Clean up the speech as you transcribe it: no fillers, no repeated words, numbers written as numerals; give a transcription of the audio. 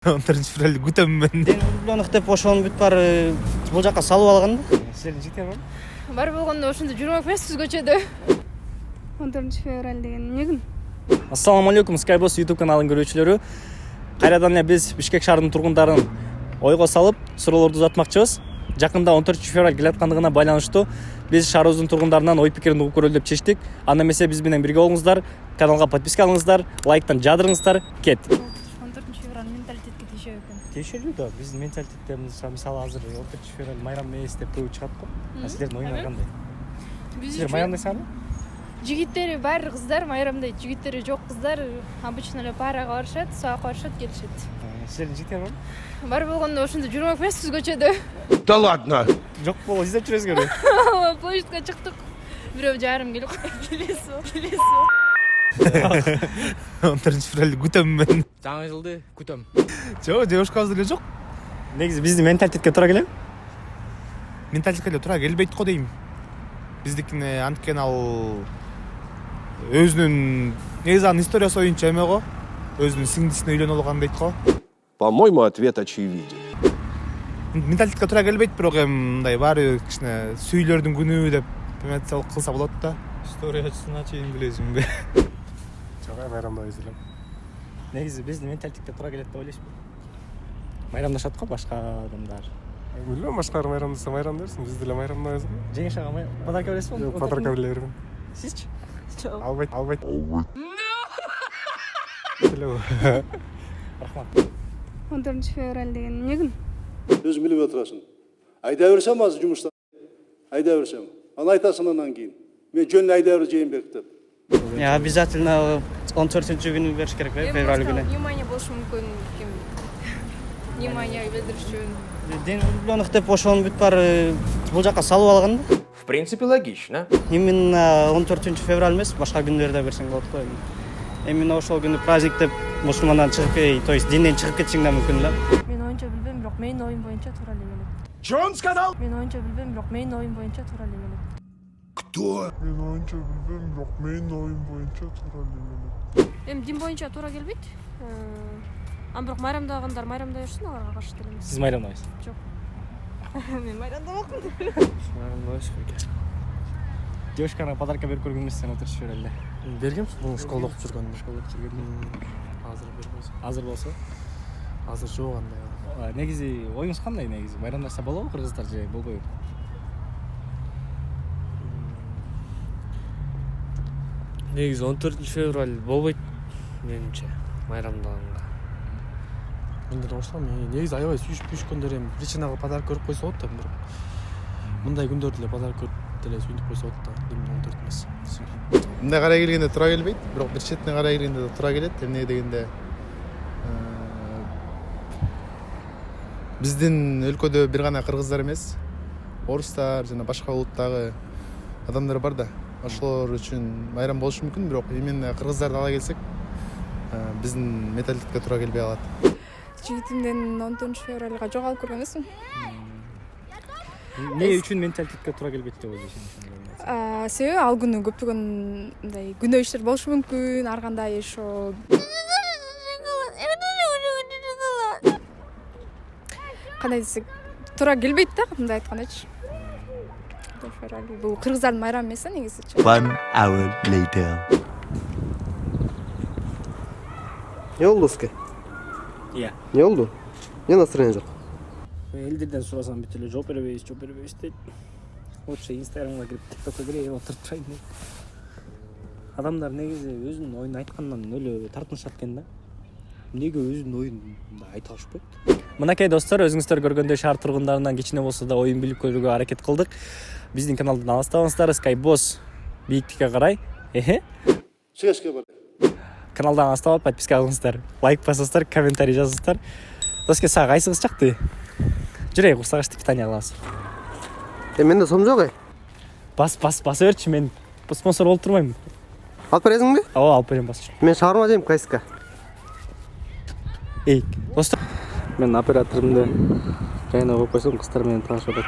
14 февраль күтөм мен. Влюбленных деп ошону бүт бар бул жака салып алган да. Силердин жигиттер барбы? Бар болгондо ошондо жүрмөк эмеспиз көчөдө. 14 февраль деген эмне күн? Ассаламу алейкум, Skybos YouTube каналын көрүүчүлөрү. Кайрадан эле биз Бишкек шаарынын тургундарын ойго салып, суроолорду узатмакчыбыз. Жакында 14 февраль келаткандыгына байланыштуу биз шаарыбыздын тургундарынан ой пикирин угуп көрөлү деп чечтик. Анда эмесе биз менен бирге болуңуздар, каналга подписка алыңыздар, лайктан жадырыңыздар. Кет. 14 февраль менталитетке тийишеби экен. Тиешелүү да, биздин менталитеттерибиз мисалы азыр 14 февраль майрам эмес деп көп чыгат го. Силердин оюңар кандай? Биз Силер майрамдайсыңарбы? жигиттери баары кыздар майрамдайт, жигиттери жок кыздар обычно эле парага барышат, сабакка барышат, келишет. Силердин жигиттер барбы? Бар болгондо ошондо жүрмөк эмеспиз көчөдө. Да ладно. Жок боло, издеп жүрөсүңөрбү? Поездга чыктык. Бирөө жарым келип келесиз. 14 февраль күтөм мен. Жаңы жылды күтөм. Жок, девушкабыз деле жок. Негизи биздин менталитетке туура келеби? Менталитетке эле туура келбейт го дейм. Биздикине анткени ал өзүнүн негизи анын историясы боюнча эме го. Өзүнүн сиңдисине үйлөнүп алган дейт го. По-моему, ответ очевиден. Менталитетке туура келбейт, бирок эми мындай баары кичине сүйүлөрдүн күнү деп эметсе кылса болот да. Историячысына чейин билесиңби? Жок, майрамдайбыз эле. Негизи биздин менталитетке туура келет деп ойлойсузбу? Майрамдашат го башка адамдар. Билбейм, башкалар майрамдаса майрамдарсың, биз деле майрамдайбыз го. Жеңиш ага подарка бересизби? Жок, подарка бере бербейм. Сизчи? Албайт. Рахмат. 14 февраль деген эмне күн? Өзүң билип отурасың. Айда берсем азыр жумуштан. Айда берсем. Аны айтасың андан кийин. Мен жөн айда бер Жээнбек деп. Обязательно 14-чү күнү бериш керек февраль күнү. Внимание болушу мүмкүн, ким внимание билдириш үчүн. День влюбленных деп ошону бүт бар бул жака салып алган да. В принципе, логично. Именно 14 февраль эмес, башка күндөрдө берсең болот го. Именно ошол күнү праздник деп мусулмандан чыгып, то есть динден чыгып кетсең да мүмкүн да. Мен оюнча билбейм, бирок менин оюм боюнча туура эле келет. Что он сказал? Мен оюнча билбейм, бирок менин оюм боюнча туура эле келет. Кто? Мен оюнча билбейм, бирок менин оюм боюнча туура эле келет. Эми дин боюнча туура келбейт. Ам бирок майрамдагандар майрамдай берсин, аларга каршы деле эмес. Сиз майрамдайсыз? Жок. Мен майрамдабакмын. Майрамдайбыз экен. Девушкаңа подарка берип көргөнбүзсүң 14 февралда. Бергем, бул школда окуп жүргөндө. Азыр бербейсиң. Азыр болсо. Азыр жок андай. Негизи оюңуз кандай негизи? Майрамдаса болобу кыргыздар же болбойбу? Негизи 14 февраль болбойт менимче майрамдаганга. Мен деле ошол негизи аябай сүйүшүп жүргөндөр эми причинага подарка көрүп койсо болот да, бирок мындай күндөрдө эле подарка көрүп деле сүйүнүп койсо болот да. Эмне 14 эмес. Мындай карай келгенде туура келбейт, бирок бир четине карай келгенде туура келет. Эмне дегенде биздин өлкөдө бир гана кыргыздар эмес, орустар жана башка улуттагы адамдар бар да. Ошолор үчүн майрам болушу мүмкүн, бирок именно кыргыздарды ала келсек, биздин менталитетке туура келбей калат. Жигитимден 14 февральга жок алып көргөн эмесмин. Эмне үчүн менталитетке туура келбейт деп ойлойсуң? Себеби ал күнү көптөгөн мындай күнөө иштер болушу мүмкүн, ар кандай ошо кандай десек туура келбейт да, мындай айткандайчы. Бул кыргыздардын майрамы эмес да негизичи. 1 hour later. Не болду Оскар? Иә. Не болду? Не настроение жок? Элдерден сурасам бүт эле жооп бербейбиз дейт. Лучше Инстаграмга кирип ТикТокко кирип отуруп турайын дейт. Адамдар негизи өзүнүн оюн айткандан эле тартынышат экен да. Эмнеге өзүнүн оюн айта алышпайт? Мынакей достор, өзүңүздөр көргөндөй шаар тургундарынан кичине болсо да оюн билип көрүүгө аракет кылдык. Биздин каналдан алыстабаңыздар, Skybos бийиктикке карай. Сөзгө бар. Каналдан алыстабап, подписка алыңыздар, лайк басыңыздар, комментарий жазыңыздар. Доске, сага кайсы кыз чакты? Жүрөйүк, курсагачты питание кылабыз. Менде сом жок ай. Баса берчи, мен спонсор болуп турбайм. Алып бересиңби? Ооба, алып берем басчы. Мен шаарма жейм кайсыка. Достор, мен операторумду жайына коюп койсом, кыздар менен таанышып атат.